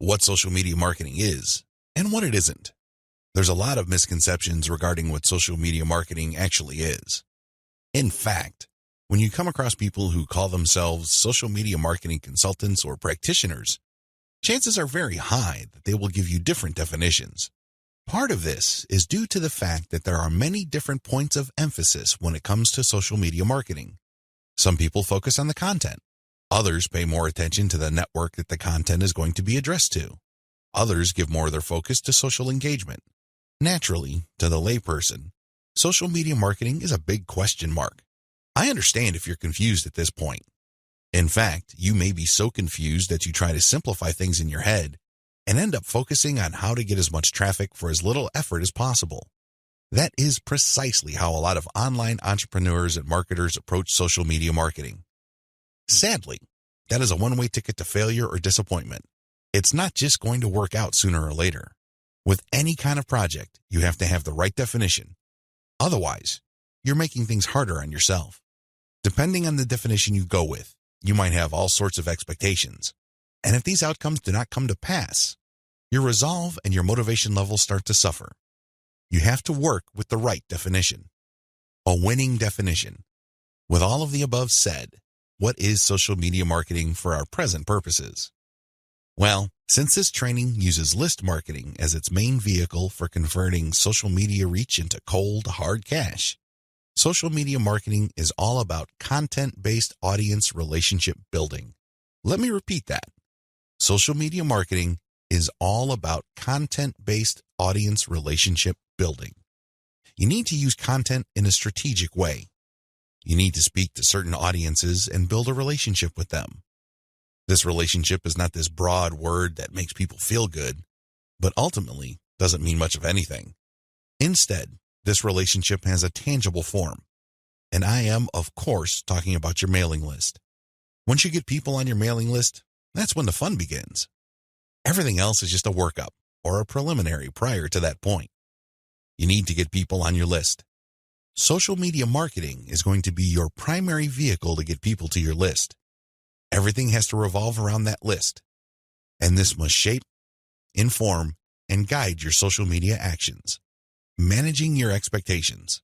what social media marketing is and what it isn't. There's a lot of misconceptions regarding what social media marketing actually is. In fact, when you come across people who call themselves social media marketing consultants or practitioners, chances are very high that they will give you different definitions. Part of this is due to the fact that there are many different points of emphasis when it comes to social media marketing. Some people focus on the content. Others pay more attention to the network that the content is going to be addressed to. Others give more of their focus to social engagement. Naturally, to the layperson, social media marketing is a big question mark. I understand if you're confused at this point. In fact, you may be so confused that you try to simplify things in your head and end up focusing on how to get as much traffic for as little effort as possible. That is precisely how a lot of online entrepreneurs and marketers approach social media marketing. Sadly, that is a one-way ticket to failure or disappointment. It's not just going to work out sooner or later. With any kind of project, you have to have the right definition. Otherwise, you're making things harder on yourself. Depending on the definition you go with, you might have all sorts of expectations. And if these outcomes do not come to pass, your resolve and your motivation levels start to suffer. You have to work with the right definition. A winning definition. With all of the above said, what is social media marketing for our present purposes? Well, since this training uses list marketing as its main vehicle for converting social media reach into cold, hard cash, social media marketing is all about content-based audience relationship building. Let me repeat that. Social media marketing is all about content-based audience relationship building. You need to use content in a strategic way. You need to speak to certain audiences and build a relationship with them. This relationship is not this broad word that makes people feel good, but ultimately doesn't mean much of anything. Instead, this relationship has a tangible form. And I am, of course, talking about your mailing list. Once you get people on your mailing list, that's when the fun begins. Everything else is just a workup or a preliminary prior to that point. You need to get people on your list. Social media marketing is going to be your primary vehicle to get people to your list. Everything has to revolve around that list. And this must shape, inform, and guide your social media actions. Managing your expectations.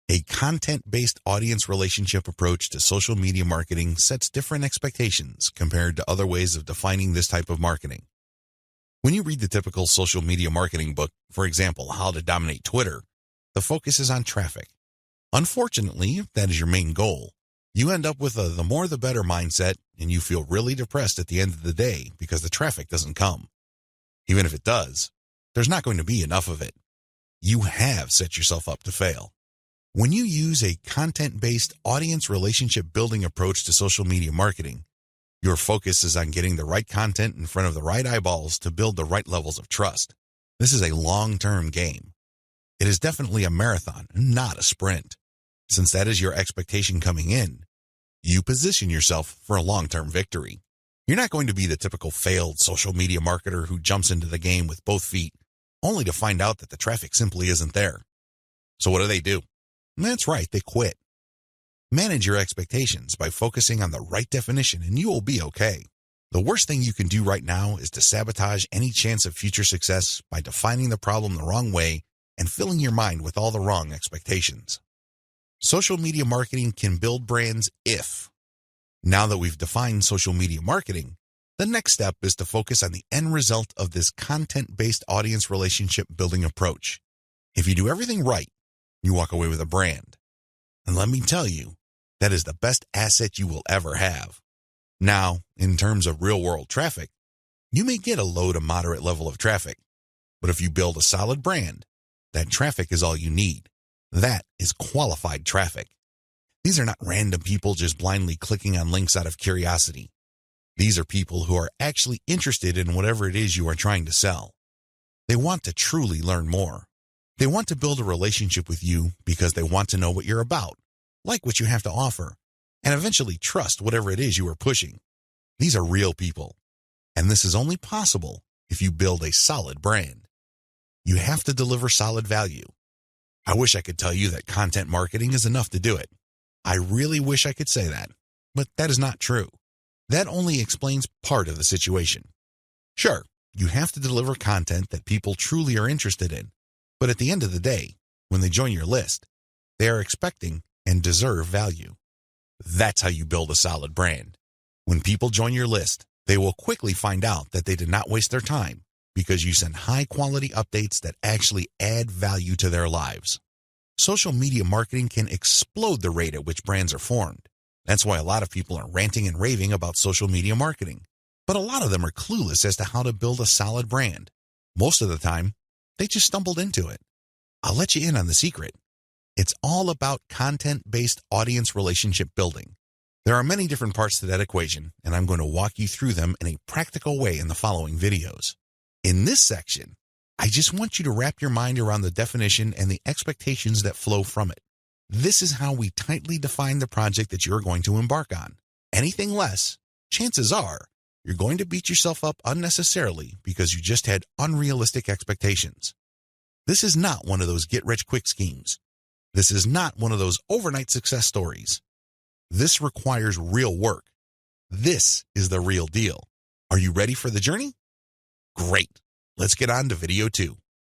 A content-based audience relationship approach to social media marketing sets different expectations compared to other ways of defining this type of marketing. When you read the typical social media marketing book, for example, How to Dominate Twitter, the focus is on traffic. Unfortunately, if that is your main goal, you end up with a the more the better mindset and you feel really depressed at the end of the day because the traffic doesn't come. Even if it does, there's not going to be enough of it. You have set yourself up to fail. When you use a content-based audience relationship building approach to social media marketing, your focus is on getting the right content in front of the right eyeballs to build the right levels of trust. This is a long-term game. It is definitely a marathon, not a sprint. Since that is your expectation coming in, you position yourself for a long-term victory. You're not going to be the typical failed social media marketer who jumps into the game with both feet, only to find out that the traffic simply isn't there. So what do? That's right, they quit. Manage your expectations by focusing on the right definition and you will be okay. The worst thing you can do right now is to sabotage any chance of future success by defining the problem the wrong way and filling your mind with all the wrong expectations. Social media marketing can build brands if. Now that we've defined social media marketing, the next step is to focus on the end result of this content-based audience relationship building approach. If you do everything right, you walk away with a brand. And let me tell you, that is the best asset you will ever have. Now, in terms of real-world traffic, you may get a low to moderate level of traffic, but if you build a solid brand, that traffic is all you need. That is qualified traffic. These are not random people just blindly clicking on links out of curiosity. These are people who are actually interested in whatever it is you are trying to sell. They want to truly learn more. They want to build a relationship with you because they want to know what you're about, like what you have to offer, and eventually trust whatever it is you are pushing. These are real people, and this is only possible if you build a solid brand. You have to deliver solid value. I wish I could tell you that content marketing is enough to do it. I really wish I could say that, but that is not true. That only explains part of the situation. Sure, you have to deliver content that people truly are interested in, but at the end of the day, when they join your list, they are expecting and deserve value. That's how you build a solid brand. When people join your list, they will quickly find out that they did not waste their time because you send high-quality updates that actually add value to their lives. Social media marketing can explode the rate at which brands are formed. That's why a lot of people are ranting and raving about social media marketing. But a lot of them are clueless as to how to build a solid brand. Most of the time, they just stumbled into it. I'll let you in on the secret. It's all about content-based audience relationship building. There are many different parts to that equation, and I'm going to walk you through them in a practical way in the following videos. In this section, I just want you to wrap your mind around the definition and the expectations that flow from it. This is how we tightly define the project that you're going to embark on. Anything less, chances are, you're going to beat yourself up unnecessarily because you just had unrealistic expectations. This is not one of those get-rich-quick schemes. This is not one of those overnight success stories. This requires real work. This is the real deal. Are you ready for the journey? Great. Let's get on to video 2.